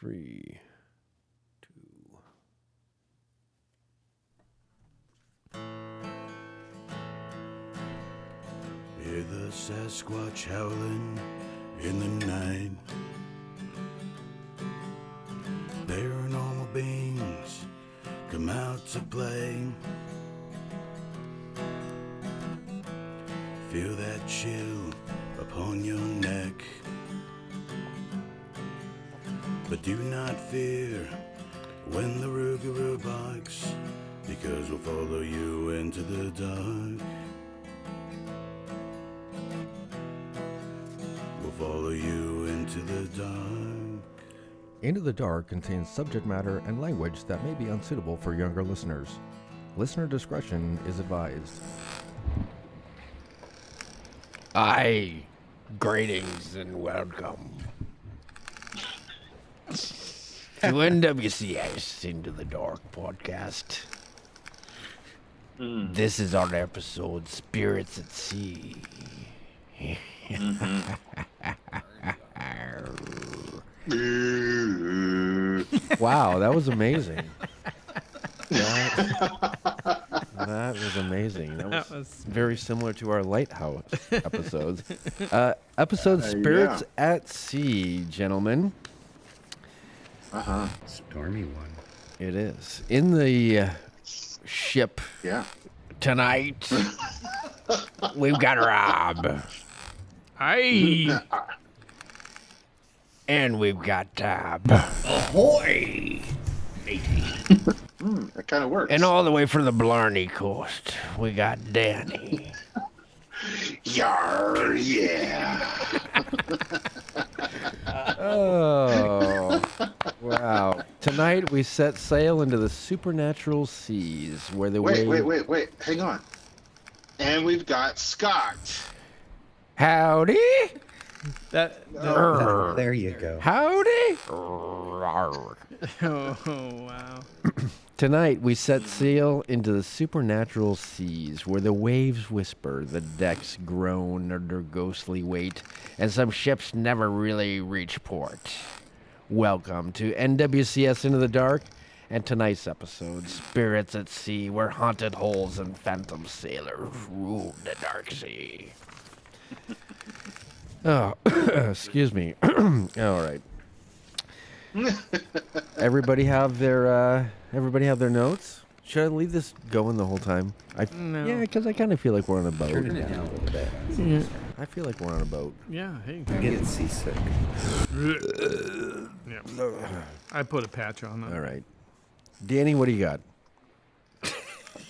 3, 2. Hear the Sasquatch howling in the night. Paranormal beings come out to play. Feel that chill upon your neck. But do not fear when the Rougarou barks, because we'll follow you into the dark. We'll follow you into the dark. Into the Dark contains subject matter and language that may be unsuitable for younger listeners. Listener discretion is advised. Aye, greetings and welcome to NWCS Into the Dark podcast. This is our episode, Spirits at Sea. Wow, that was amazing. That was amazing. That was very similar to our Lighthouse episodes. Episode Spirits at Sea, gentlemen. Stormy one. It is. In the ship Tonight, we've got Rob. Aye. And we've got Tab. Ahoy! That kind of works. And all the way from the Blarney coast, we got Danny. Yar, yeah. Oh, wow. Tonight we set sail into the supernatural seas where the Wait. Hang on. And we've got Scott. Howdy. There you go. Howdy. Oh, wow. Tonight we set sail into the supernatural seas where the waves whisper, the decks groan under ghostly weight, and some ships never really reach port. Welcome to NWCS Into the Dark, and tonight's episode, Spirits at Sea, where haunted holes and phantom sailors rule the dark sea. Oh, excuse me. All right. Everybody have their notes? Should I leave this going the whole time? No. Yeah, because I kind of feel like we're on a boat. Turn it down a little bit. Yeah. I feel like we're on a boat. Yeah, hey. I'm getting seasick. Yeah. I put a patch on them. All right. Danny, what do you got?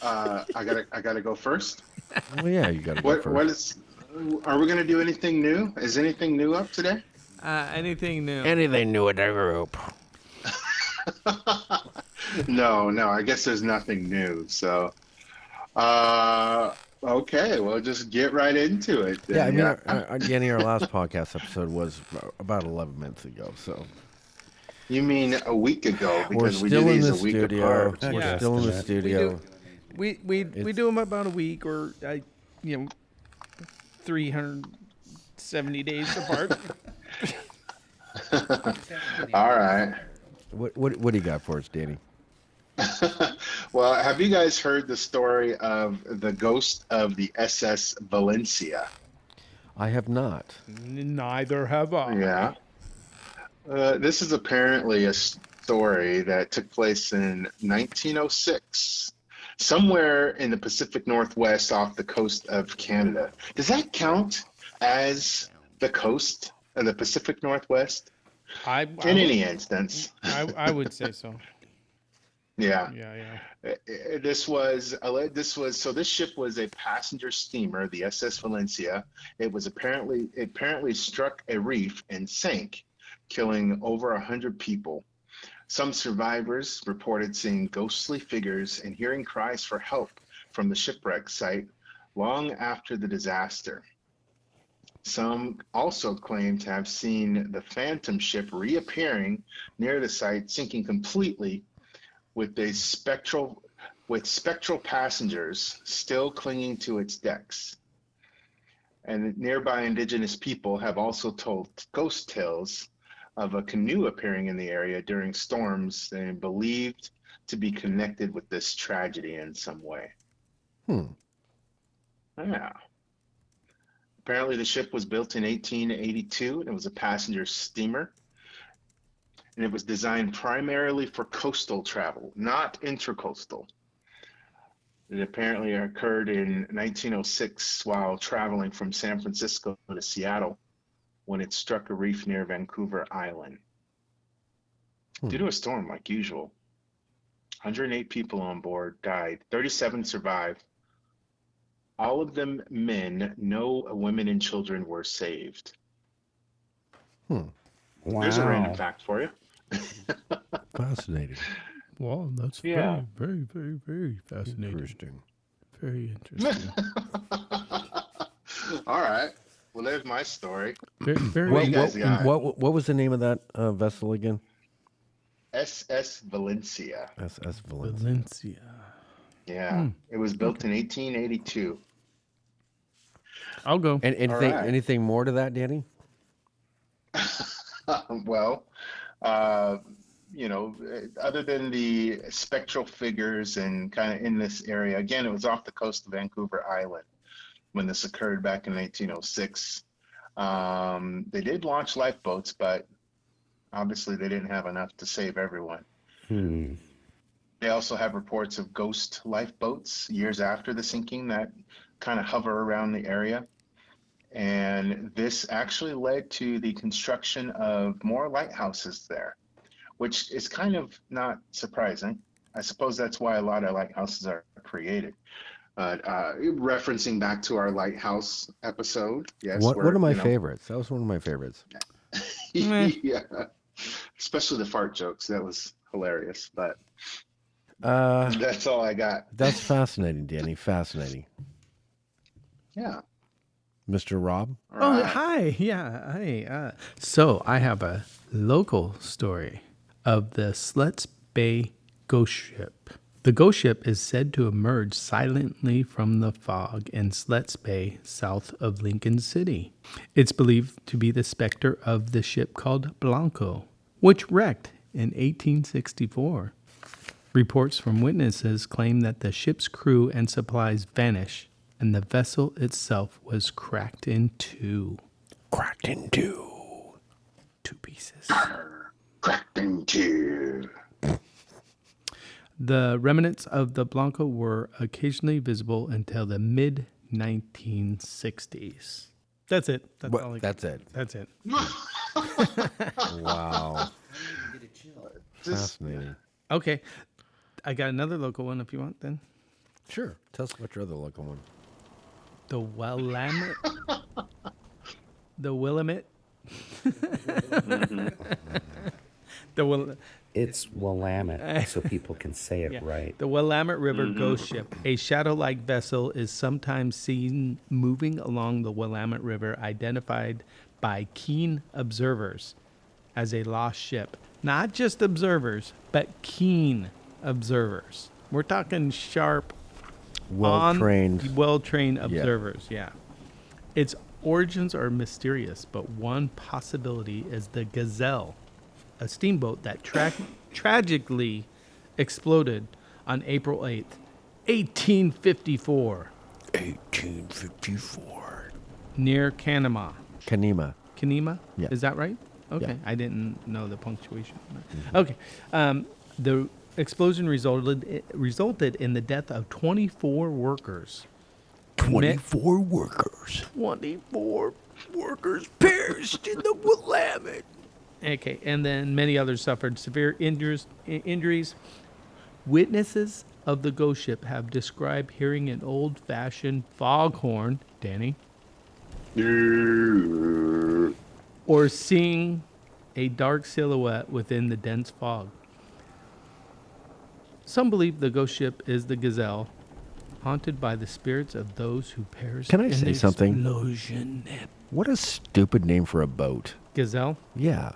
I gotta go first. Well, yeah, you got to go first. Are we gonna do anything new? Is anything new up today? Anything new? Anything new with the group? No. I guess there's nothing new. So, okay, well, just get right into it. Yeah, I Then. mean, Danny, our last podcast episode was about 11 minutes ago, so. You mean a week ago? We're Because we still do in these the a week studio. apart. We're Yeah. still in the studio. We do them about a week or 370 days apart. All right. What do you got for us, Danny? Well, have you guys heard the story of the ghost of the SS Valencia? I have not. Neither have I. Yeah. This is apparently a story that took place in 1906, somewhere in the Pacific Northwest off the coast of Canada. Does that count as the coast of the Pacific Northwest? In any instance. I would say so. Yeah. Yeah. This ship was a passenger steamer, the SS Valencia. It apparently struck a reef and sank, killing over 100 people. Some survivors reported seeing ghostly figures and hearing cries for help from the shipwreck site long after the disaster. Some also claim to have seen the phantom ship reappearing near the site, sinking completely with spectral passengers still clinging to its decks. And nearby indigenous people have also told ghost tales of a canoe appearing in the area during storms and believed to be connected with this tragedy in some way. Yeah. Apparently, the ship was built in 1882 and it was a passenger steamer. And it was designed primarily for coastal travel, not intracoastal. It apparently occurred in 1906 while traveling from San Francisco to Seattle when it struck a reef near Vancouver Island. Due to a storm, like usual, 108 people on board died, 37 survived. All of them men, no women and children were saved. Wow. There's a random fact for you. Fascinating. Wow, that's Yeah. very, very, very, very fascinating. Interesting. Very interesting. All right. Well, there's my story. Very, very What do you guys got? What was the name of that vessel again? SS Valencia. SS Valencia. Valencia. Yeah. It was built in 1882. I'll go. And anything right. anything more to that, Danny? Well, you know, other than the spectral figures and kind of in this area, again, it was off the coast of Vancouver Island when this occurred back in 1906. They did launch lifeboats, but obviously they didn't have enough to save everyone. They also have reports of ghost lifeboats years after the sinking that kind of hover around the area. And this actually led to the construction of more lighthouses there, which is kind of not surprising. I suppose that's why a lot of lighthouses are created. Referencing back to our lighthouse episode, yes. One of my favorites. That was one of my favorites. Yeah, especially the fart jokes. That was hilarious. But that's all I got. That's fascinating, Danny. Fascinating. Yeah. Mr. Rob? Oh, Right. hi. Yeah. Hi. So I have a local story of the Sluts Bay ghost ship. The ghost ship is said to emerge silently from the fog in Sluts Bay, south of Lincoln City. It's believed to be the specter of the ship called Blanco, which wrecked in 1864. Reports from witnesses claim that the ship's crew and supplies vanished, and the vessel itself was cracked in two. Cracked in two. Two pieces. Cracked in two. The remnants of the Blanco were occasionally visible until the mid-1960s. That's it. That's all I got. That's it. That's it. Wow. Just, Fascinating. Okay. I got another local one if you want then. Sure. Tell us about your other local one. The Willamette. The Willamette. It's Willamette, so people can say it right. The Willamette River ghost ship, a shadow-like vessel, is sometimes seen moving along the Willamette River, identified by keen observers as a lost ship. Not just observers, but keen observers. We're talking sharp, Well-trained. observers, yeah. Its origins are mysterious, but one possibility is the Gazelle, a steamboat that tragically exploded on April 8th, 1854, 1854. near Kanema. Kanema. Kanema? Yeah. Is that right? Okay. Yeah. I didn't know the punctuation. Okay. The explosion resulted in the death of 24 workers. 24 workers. 24 workers perished in the Willamette. Okay, and then many others suffered severe injuries. Witnesses of the ghost ship have described hearing an old-fashioned foghorn, Danny, or seeing a dark silhouette within the dense fog. Some believe the ghost ship is the Gazelle, haunted by the spirits of those who perished Can I in say the something? explosion. What a stupid name for a boat. Gazelle? Yeah.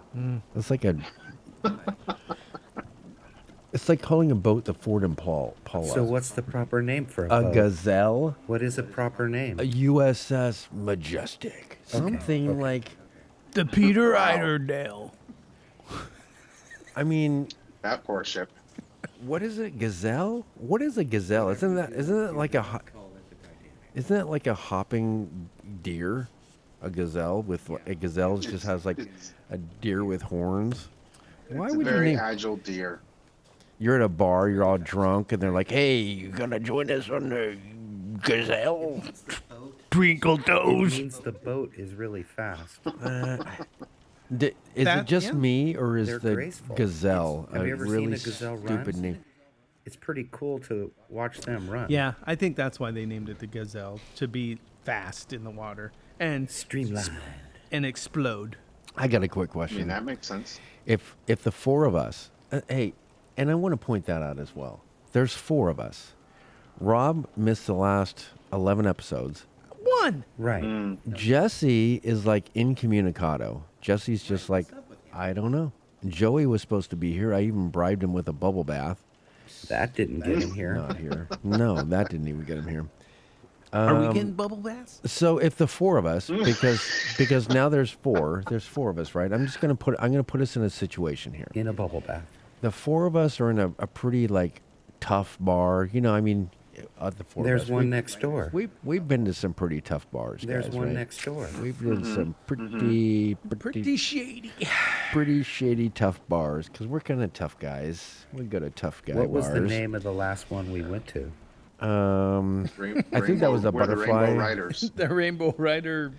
It's like a... It's like calling a boat the Ford Impala. So what's the proper name for a A boat? gazelle? What is a proper name? A USS Majestic. Something like... The Peter Iderdale. I mean, That poor ship. what is it? Gazelle? What is a gazelle? Isn't it like isn't it like a hopping deer? A gazelle with a gazelle just has like It's a deer with horns. Why it's a would you very name? agile deer. You're at a bar, you're all drunk, and they're like, "Hey, you gonna join us on the gazelle? Twinkle It toes." means the boat is really fast. Is it just me, or is They're the graceful. gazelle Have a you ever really seen a gazelle stupid run? name? It's pretty cool to watch them run. Yeah, I think that's why they named it the gazelle, to be fast in the water and Streamlined. and explode. I got a quick I question. mean, that makes sense. If the four of us, hey, and I want to point that out as well. There's four of us. Rob missed the last 11 episodes. One. Right. Jesse is like incommunicado. Jesse's just like, I don't know. Joey was supposed to be here. I even bribed him with a bubble bath. That didn't get him here. Not here. No, that didn't even get him here. Are we getting bubble baths? So if the four of us, because now there's four of us, right? I'm gonna put us in a situation here. In a bubble bath. The four of us are in a pretty like tough bar. You know, I mean, the four There's of us. one next door. We've been to some pretty tough bars. There's guys, one right? next door. We've been to some pretty shady tough bars because we're kind of tough guys. We go to tough guy What was bars. the name of the last one we went to? I think that was the we're Butterfly. Rainbow Riders. The Rainbow Rider.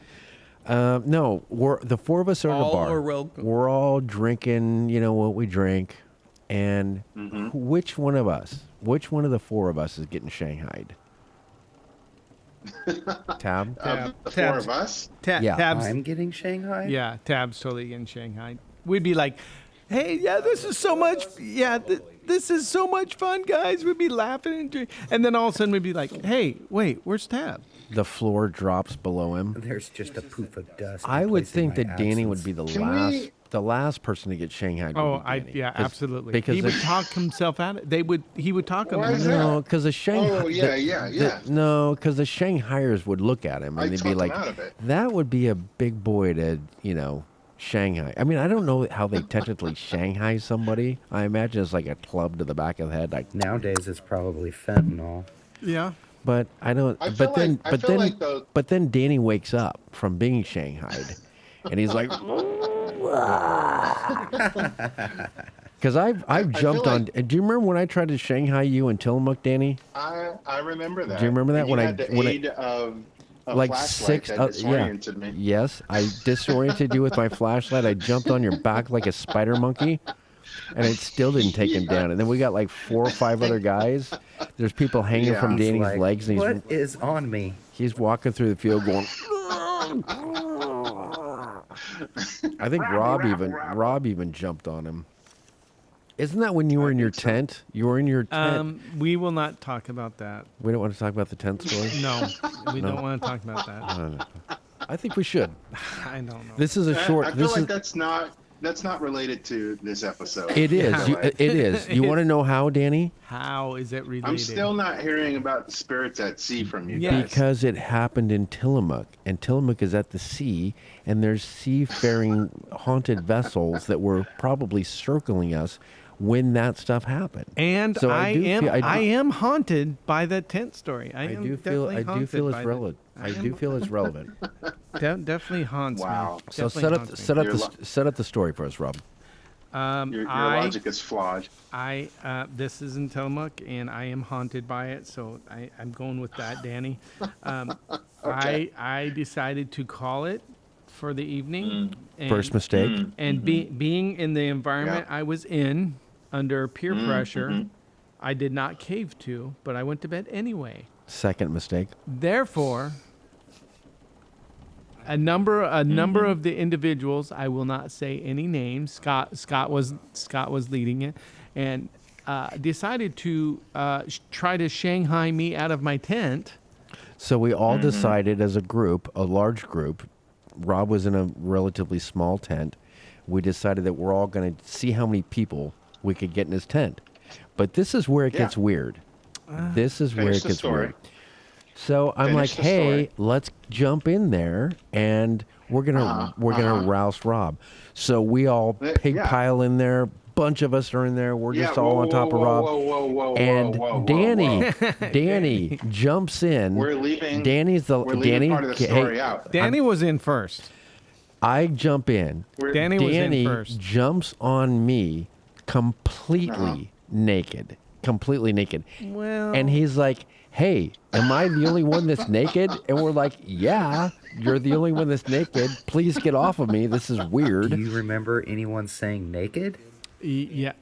No, the four of us are in a All bar. are welcome. We're all drinking, you know what we drink, and which one of the four of us is getting shanghaied? Tab. The four Tabs. of us. Yeah. Tabs. I'm getting Shanghai? Yeah, Tab's totally in Shanghai. We'd be like, hey, yeah, this is so much. Yeah, this is so much fun, guys. We'd be laughing and drinking. And then all of a sudden we'd be like, hey, wait, where's Tab? The floor drops below him. There's just a poof of dust. I would replacing think my that Danny would absence. be the Can last, we- the last person to get shanghaied. Oh, would be Danny. yeah, 'Cause- absolutely. Because He would the- talk himself out of it. He would talk him. Why is No, that? because the Shanghai. Oh, yeah. No, because the Shanghaiers would look at him and I they'd talked be him like, out of it. "That would be a big boy to, Shanghai." I mean, I don't know how they technically Shanghai somebody. I imagine it's like a club to the back of the head, like. Nowadays, it's probably fentanyl. Yeah. But I don't. I feel like the- But then Danny wakes up from being shanghaied, and he's like, because I've jumped feel on. Do you remember when I tried to Shanghai you in Tillamook, Danny? I remember that. Do you remember that And when you I- had the when I- aid of a Like flashlight six, that yeah, disoriented me. yes, I disoriented you with my flashlight. I jumped on your back like a spider monkey, and it still didn't take him down. And then we got like 4 or 5 other guys. There's people hanging Yeah. from He's Danny's Like, legs, and what is on me? he's walking through the field going. I think Rob even jumped on him. Isn't that when you were in your tent? You were in your tent. We will not talk about that. We don't want to talk about the tent story. No, we don't want to talk about that. I think we should. I don't know. This is a short. I feel This like is. that's not related to this episode. It is. Yeah. It is. You want to know how, Danny? How is it related? I'm still not hearing about the spirits at sea from you Yeah. guys. Because it happened in Tillamook, and Tillamook is at the sea, and there's seafaring haunted vessels that were probably circling us when that stuff happened. And So I do am feel- I am haunted by the tent story. I do feel it's relevant. I do feel it's relevant. Definitely haunts Wow. me. So Definitely haunts me. set up the story for us, Rob. Your logic is flawed. This is in Tillamook, and I am haunted by it, so I'm going with that, Danny. Okay. I decided to call it for the evening. And, First mistake. And being in the environment Yeah. I was in, under peer pressure, I did not cave to, but I went to bed anyway. Second mistake. Therefore, a number of the individuals, I will not say any names. Scott was leading it, and decided to try to Shanghai me out of my tent. So we all decided as a group, a large group. Rob was in a relatively small tent. We decided that we're all going to see how many people we could get in his tent. But this is where it gets weird. This is where Finish it the gets story. weird. So I'm like, Finish the hey, story. let's jump in there and we're gonna rouse Rob. So we all pig Yeah. pile in there, bunch of us are in there. We're just all whoa, on top whoa, of Rob. whoa, whoa, whoa, And whoa, whoa, Danny, whoa. Danny jumps in. We're leaving. Danny's the We're leaving Danny. part of the story out. Danny was in first. I jump in. Danny was in Danny first. jumps on me completely naked. Completely naked. Well, And he's like, hey, am I the only one that's naked? And we're like, yeah, you're the only one that's naked. Please get off of me. This is weird. Do you remember anyone saying naked? yeah.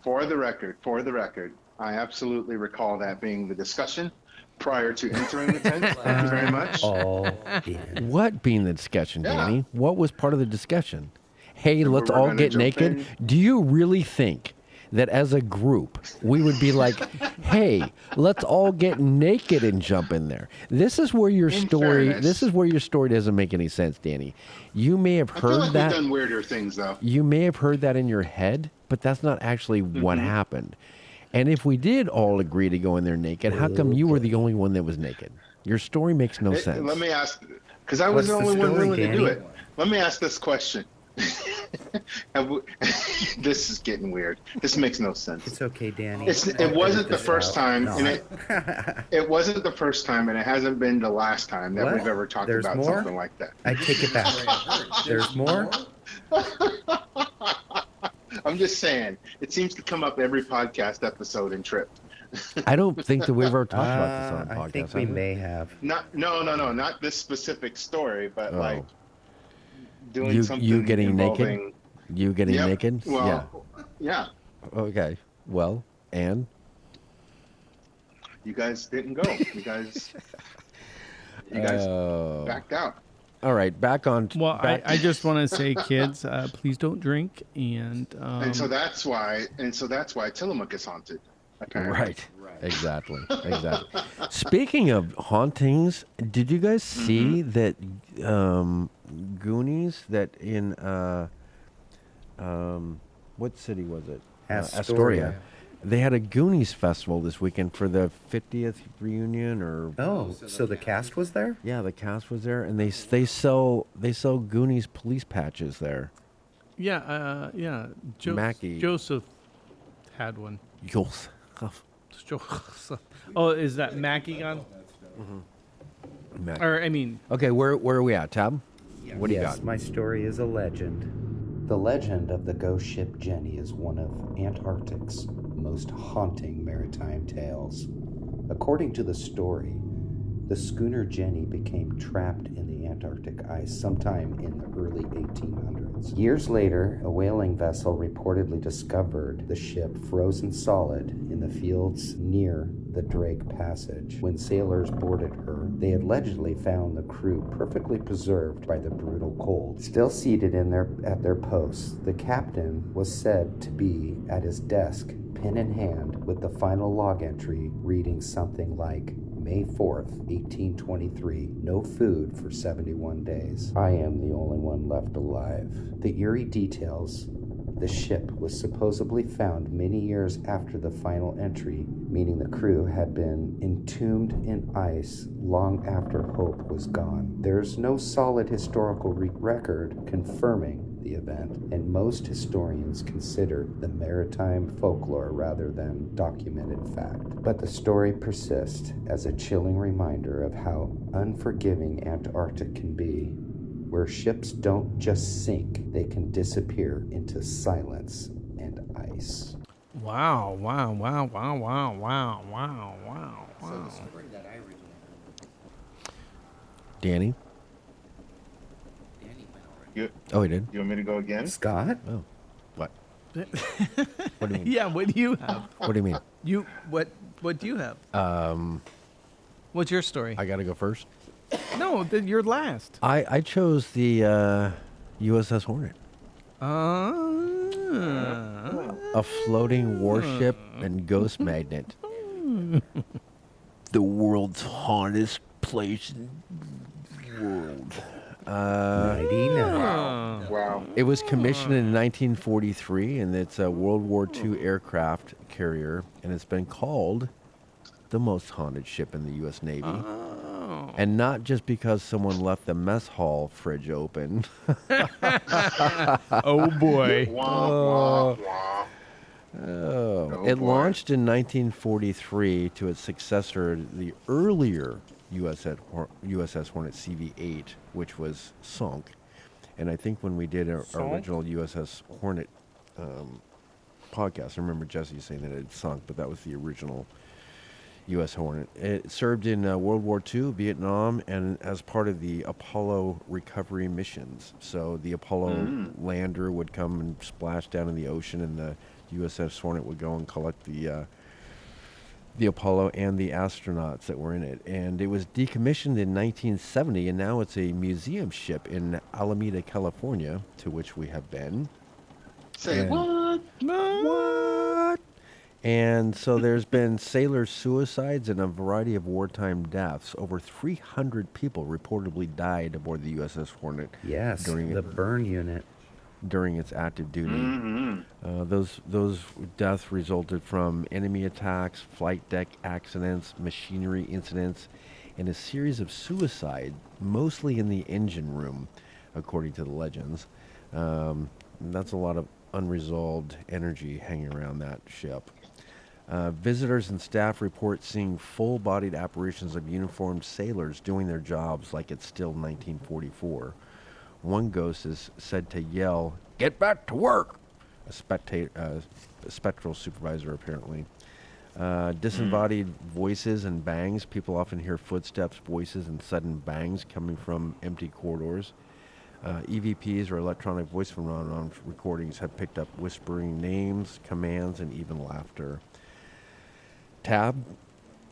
For the record, I absolutely recall that being the discussion prior to entering the tent. Thank you very much. All in. What being the discussion, Yeah. Danny? What was part of the discussion? Hey, let's we're all gonna get jump naked. in. Do you really think that as a group we would be like, hey, let's all get naked and jump in there? This is where your story doesn't make any sense, Danny. You may have I feel heard like that. we've done weirder things, though. You may have heard that in your head, but that's not actually what happened. And if we did all agree to go in there naked, how come you were the only one that was naked? Your story makes no sense. Let me ask, because I was What's the the only one story, willing to do Danny? it. Let me ask this question. This is getting weird. This makes no sense. It's okay, Danny. It wasn't the first time, No. and it wasn't the first time, and it hasn't been the last time that What? we've ever talked There's about more? something like that. I take it back. There's more? I'm just saying, it seems to come up every podcast episode and Trip. I don't think that we've ever talked about this on a podcast. I think we have may have. No, not this specific story, but Oh. like doing You something getting naked? involving. You getting Yep. naked? Well, yeah. Okay. Well, and You guys didn't go. You guys backed out. all right, back on. Well, back- I just want to say, kids, please don't drink. And And so that's why Tillamook is haunted. Apparently. Right. Exactly. Speaking of hauntings, did you guys see that Goonies that in what city was it? Astoria. They had a Goonies festival this weekend for the 50th reunion, or Oh, so the cast was there? yeah, the cast was there, and they sell Goonies police patches there. yeah. Mackie. Joseph had one. Yos. Joseph. Oh, is that Mackie gone? Mac- Or, I mean, Okay, where are we at, Tab? What do you Yes, got? my story is a legend. The legend of the ghost ship Jenny is one of Antarctic's most haunting maritime tales. According to the story, the schooner Jenny became trapped in the Antarctic ice sometime in the early 1800s. Years later, a whaling vessel reportedly discovered the ship frozen solid in the fields near the Drake Passage. When sailors boarded her, they allegedly found the crew perfectly preserved by the brutal cold. Still seated at their posts, the captain was said to be at his desk, pen in hand, with the final log entry reading something like, May 4th, 1823, no food for 71 days. I am the only one left alive. The eerie details: the ship was supposedly found many years after the final entry, meaning the crew had been entombed in ice long after hope was gone. There's no solid historical record confirming the event, and most historians consider the maritime folklore rather than documented fact. But the story persists as a chilling reminder of how unforgiving Antarctic can be, where ships don't just sink, they can disappear into silence and ice. wow. Danny? You Oh, he did? want me to go again? Scott? Oh. What? What do you mean? Yeah, what do you have? What do you mean? What do you have? What's your story? I got to go first? No, you're last. I chose the USS Hornet. A floating warship and ghost magnet. The world's haunted place in the world. 99. Wow. It was commissioned in 1943, and it's a World War II aircraft carrier, and it's been called the most haunted ship in the U.S. Navy. Oh. And not just because someone left the mess hall fridge open. Oh boy. Wah, wah, wah. Oh, Oh, it boy. launched in 1943 to its successor, the earlier USS Hornet CV-8, which was sunk. And I think when we did our original USS Hornet podcast, I remember Jesse saying that it had sunk, but that was the original U.S. Hornet. It served in World War II, Vietnam, and as part of the Apollo recovery missions. So the Apollo lander would come and splash down in the ocean, and the USS Hornet would go and collect the Apollo and the astronauts that were in it. And it was decommissioned in 1970, and now it's a museum ship in Alameda, California, to which we have been. Say And- what? What? And so there's been sailor suicides and a variety of wartime deaths. Over 300 people reportedly died aboard the USS Hornet Yes, during the burn unit. during its active duty. Those deaths resulted from enemy attacks, flight deck accidents, machinery incidents, and a series of suicides, mostly in the engine room, according to the legends. That's a lot of unresolved energy hanging around that ship. Visitors and staff report seeing full-bodied apparitions of uniformed sailors doing their jobs like it's still 1944. One ghost is said to yell, "Get back to work!" A spectral supervisor, apparently. Disembodied voices and bangs. People often hear footsteps, voices, and sudden bangs coming from empty corridors. EVPs, or electronic voice phenomenon recordings, have picked up whispering names, commands, and even laughter. Tab,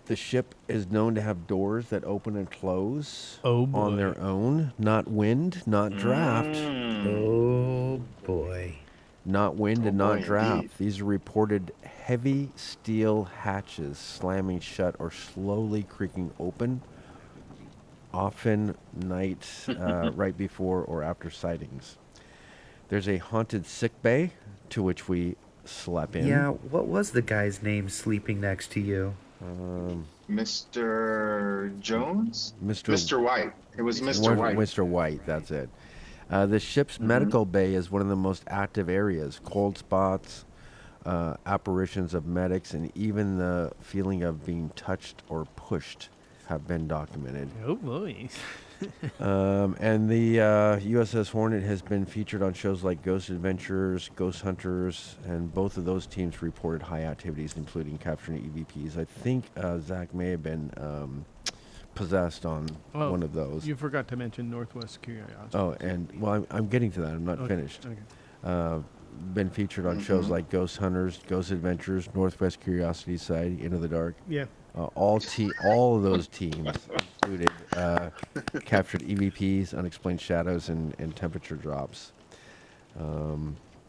the ship is known to have doors that open and close Oh, on boy. their own. Not wind, not draft. Oh boy. Not wind Oh, and not boy, draft. indeed. These are reported heavy steel hatches slamming shut or slowly creaking open, often night right before or after sightings. There's a haunted sick bay to which we slept in. Yeah, what was the guy's name sleeping next to you? Mr. Jones? Mr. Mr. White. It was Mr. White. Mr. White, that's it. The ship's medical bay is one of the most active areas. Cold spots, apparitions of medics, and even the feeling of being touched or pushed have been documented. Oh boy. And the USS Hornet has been featured on shows like Ghost Adventures, Ghost Hunters, and both of those teams reported high activities, including capturing EVPs. I think Zach may have been possessed on one of those. You forgot to mention Northwest Curiosity. Oh, and well, I'm getting to that. I'm not Okay, finished. okay. Been featured on shows like Ghost Hunters, Ghost Adventures, Northwest Curiosity Society, Into the Dark. Yeah. All of those teams included captured EVPs, unexplained shadows, and temperature drops.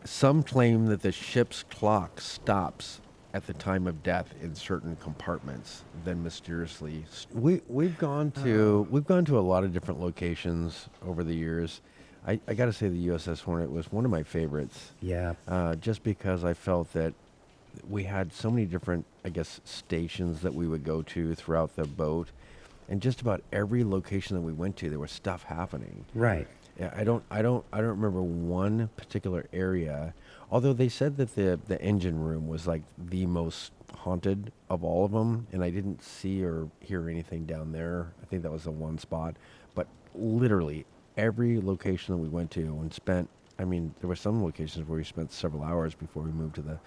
Some claim that the ship's clock stops at the time of death in certain compartments, then mysteriously. We've gone to a lot of different locations over the years. I got to say the USS Hornet was one of my favorites. Yeah. Just because I felt that we had so many different, I guess, stations that we would go to throughout the boat, and just about every location that we went to, there was stuff happening. Right. Yeah, I don't remember one particular area. Although they said that the engine room was like the most haunted of all of them, and I didn't see or hear anything down there. I think that was the one spot. But literally every location that we went to and spent, I mean, there were some locations where we spent several hours before we moved to the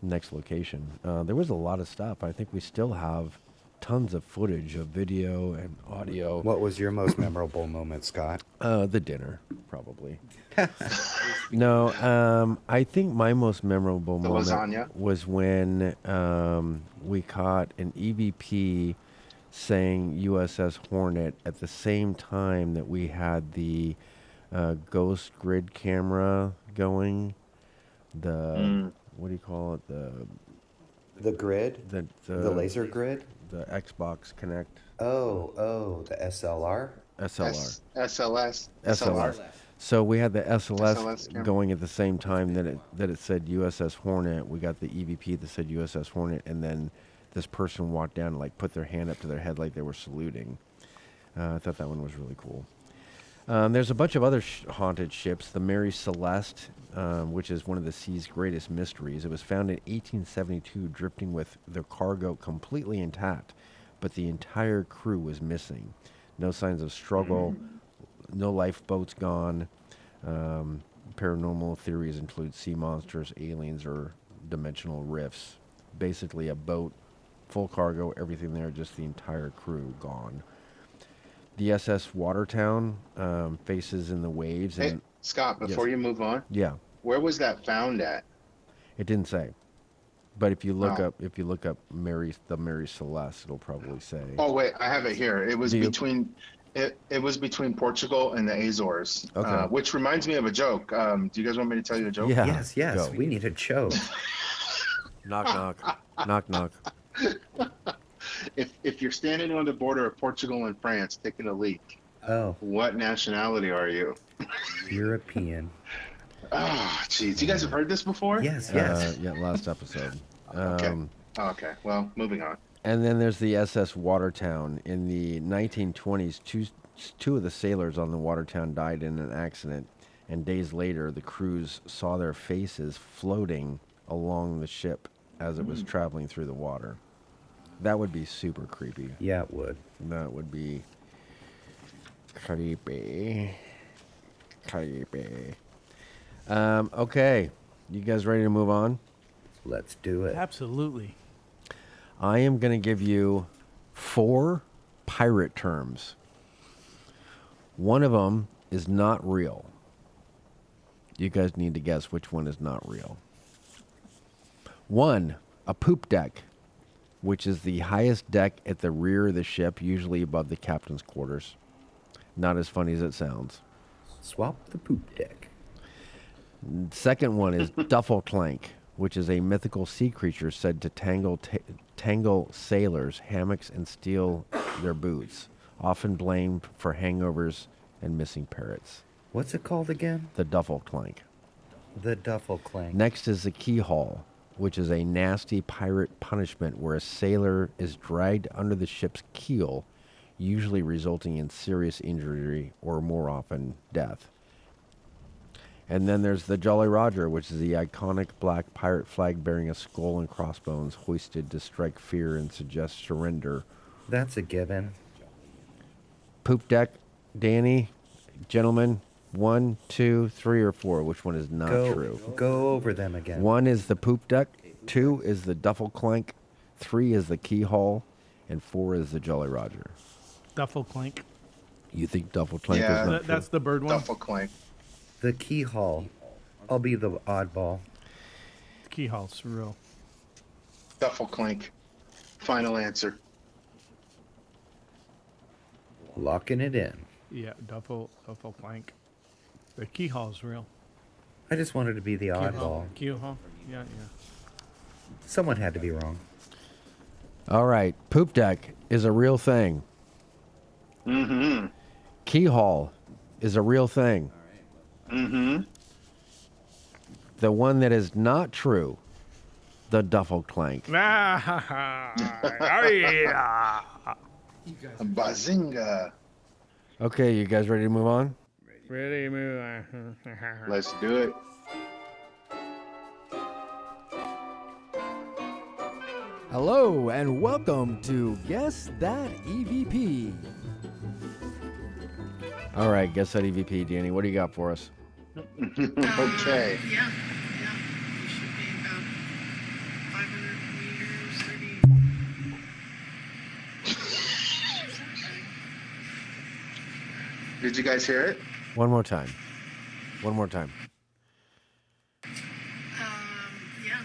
next location. There was a lot of stuff. I think we still have tons of footage of video and audio. What was your most memorable moment, Scott? The dinner, probably. No, I think my most memorable The moment lasagna? was when we caught an EVP saying USS Hornet at the same time that we had the ghost grid camera going. What do you call it? The grid? The laser grid? The Xbox Connect. Oh, the SLR? SLR. SLS. SLR. So we had the SLS SLS camera. going at the same time that it said USS Hornet. We got the EVP that said USS Hornet, and then this person walked down and like put their hand up to their head like they were saluting. I thought that one was really cool. There's a bunch of other haunted ships. The Mary Celeste, which is one of the sea's greatest mysteries. It was found in 1872, drifting with their cargo completely intact, but the entire crew was missing. No signs of struggle, no lifeboats gone. Paranormal theories include sea monsters, aliens, or dimensional rifts. Basically, a boat, full cargo, everything there, just the entire crew gone. The SS Watertown faces in the waves. Hey, And Scott, before yes, you move on, yeah, where was that found at? it didn't say, but if you look Oh. up, the Mary Celeste, it'll probably say. Oh wait, I have it here. It was Do you? it was between Portugal and the Azores. Okay. Which reminds me of a joke. Do you guys want me to tell you a joke? Yeah. Yes, yes, Go. we need a joke. Knock knock, knock knock. If you're standing on the border of Portugal and France taking a leak, Oh, what nationality are you? European. Ah, jeez. You guys have heard this before? Yes, yes. Yeah, last episode. Okay. Okay. Well, moving on. And then there's the SS Watertown. In the 1920s, two of the sailors on the Watertown died in an accident, and days later, the crews saw their faces floating along the ship as it was traveling through the water. That would be super creepy. Yeah, it would. That would be creepy. Creepy. Okay. You guys ready to move on? Let's do it. Absolutely. I am going to give you 4 pirate terms. One of them is not real. You guys need to guess which one is not real. 1, a poop deck, which is the highest deck at the rear of the ship, usually above the captain's quarters. Not as funny as it sounds. Swap the poop deck. Second one is duffel clank, which is a mythical sea creature said to tangle sailors' hammocks and steal their boots, often blamed for hangovers and missing parrots. What's it called again? The duffel clank. The duffel clank. Next is the key haul, which is a nasty pirate punishment where a sailor is dragged under the ship's keel, usually resulting in serious injury or more often death. And then there's the Jolly Roger, which is the iconic black pirate flag bearing a skull and crossbones hoisted to strike fear and suggest surrender. That's a given. Poop deck, Danny, gentlemen, 1, 2, 3, or 4. Which one is not true? Go over them again. 1 is the poop deck, 2 is the duffel clank, 3 is the key haul, and 4 is the Jolly Roger. Duffel clank. You think duffel clank Yeah. is not true? That's the bird one. Duffel clank. The key haul. I'll be the oddball. Key hall's real. Duffel clank. Final answer. Locking it in. Yeah, duffel clank. The key hall's real. I just wanted to be the oddball. Key hall. Yeah. Someone had to be wrong. All right, poop deck is a real thing. Mm-hmm. Key haul is a real thing. Mm-hmm. The one that is not true, the duffel clank. Bazinga. Okay, you guys ready to move on? Ready, move. Let's do it. Hello and welcome to Guess That EVP. All right, guess that EVP, Danny. What do you got for us? Okay. Yeah. We should be about 500 meters, 30. Did you guys hear it? One more time. One more time. Yeah.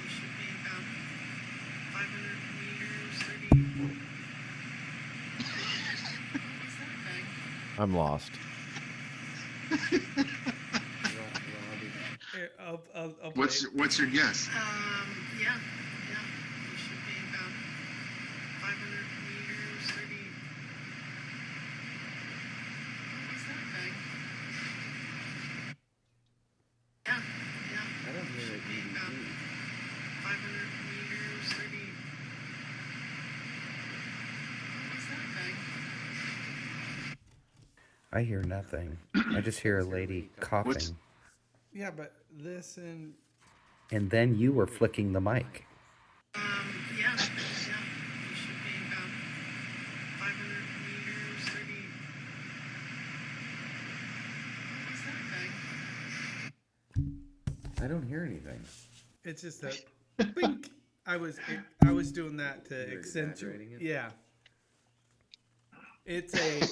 We should be about 500 meters, 30. What's that thing? I'm lost. What's your guess? Yeah. We should be about 500 meters, 30. What's that thing? Yeah. I don't hear it. About 500 meters, 30. What's that thing? I hear nothing. I just hear a lady coughing. Yeah, but listen. And then you were flicking the mic. Yeah. You should be about 500 meters, 30. What was that thing? I don't hear anything. It's just a bink. I was doing that to accentuate it. Yeah. It's a.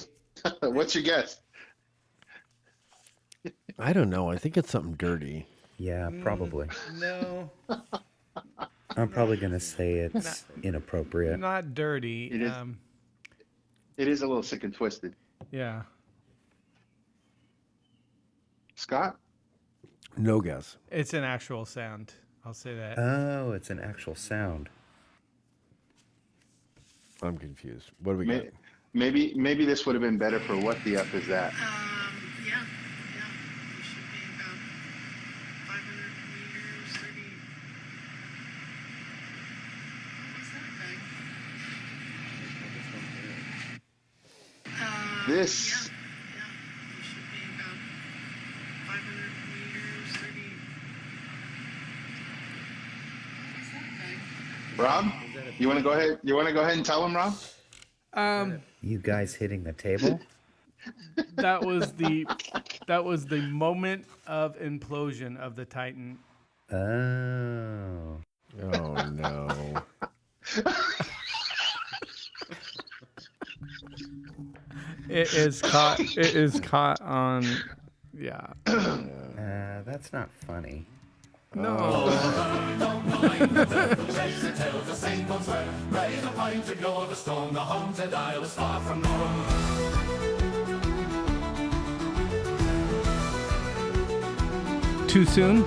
What's your guess? I don't know. I think it's something dirty. Yeah, probably. No. I'm probably going to say it's inappropriate. Not dirty. It is. It is a little sick and twisted. Yeah. Scott? No guess. It's an actual sound. I'll say that. Oh, it's an actual sound. I'm confused. What do we got? Maybe this would have been better for what the F is that? Yeah. You should be about 500 meters, 30. What was that thing? This. Yeah. You should be about 500 meters, 30. What was that thing? Rob, you want to go ahead? You want to go ahead and tell him, Rob? You guys hitting the table? That was the moment of implosion of the Titan. Oh. Oh no. It is caught on. Yeah. That's not funny. No. Too soon?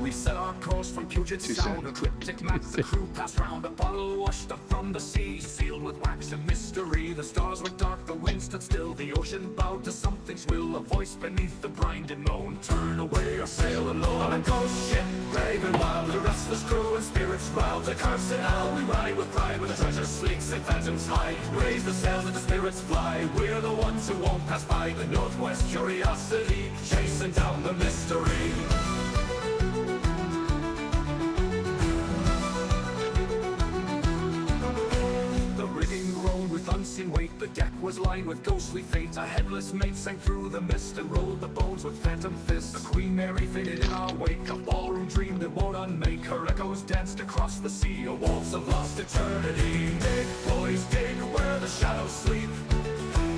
We set our course from Puget Sound, a cryptic map the crew passed round, a bottle washed up from the sea, sealed with wax and mystery. The stars were dark, the wind stood still, the ocean bowed to something shrill, a voice beneath the brine did moan, turn away or sail alone. On a ghost ship, brave and wild, the restless crew and spirits wild, to Carson we ride with pride, where the treasure sleeks and phantoms hide. Raise the sails and the spirits fly, we're the ones who won't pass by, the Northwest Curiosity, chasing down the mystery. Unseen weight, the deck was lined with ghostly fate. A headless mate sank through the mist and rolled the bones with phantom fists. The Queen Mary faded in our wake, a ballroom dream that won't unmake. Her echoes danced across the sea, a waltz of lost eternity. Dig, boys, dig, where the shadows sleep.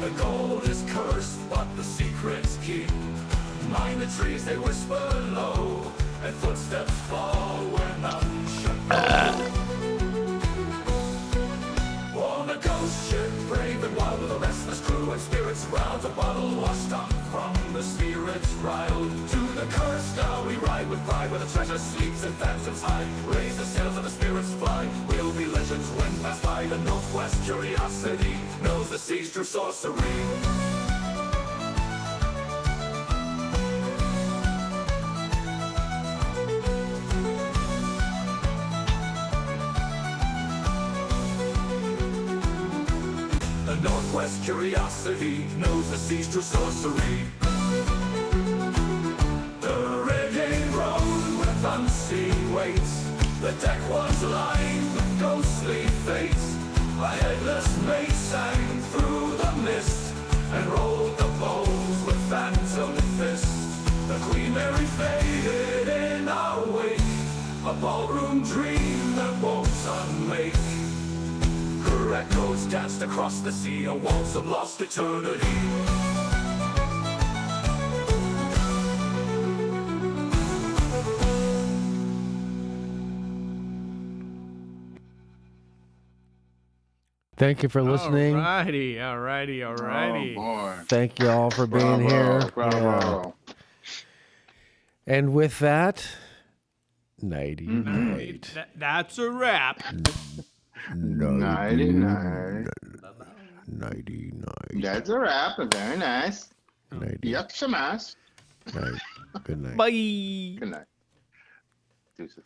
The gold is cursed, but the secrets keep. Mind the trees, they whisper low, and footsteps fall where none should go. On a ghost ship, brave and wild, with a restless crew and spirits round, a bottle washed up from the spirits riled. To the curse now we ride with pride, where the treasure sleeps and phantoms hide. Raise the sails and the spirits fly, we'll be legends when passed by. The Northwest Curiosity knows the sea's true sorcery. Northwest Curiosity knows the sea's true sorcery. The rigging groaned with unseen weights, the deck was lined with ghostly fates. A headless mate sang through the mist and rolled the bows with phantom fists. The Queen Mary faded in our wake, a ballroom dream that won't unmake. Her echoes danced across the sea, a waltz of lost eternity. Thank you for listening. Alrighty. Oh boy! Thank you all for being here. Bravo. And with that, nighty night. That's a wrap. Nighty night. Nighty night. That's a wrap. Very nice. Nighty Yuck, shamas. night. Good night. Bye. Good night. Deuces.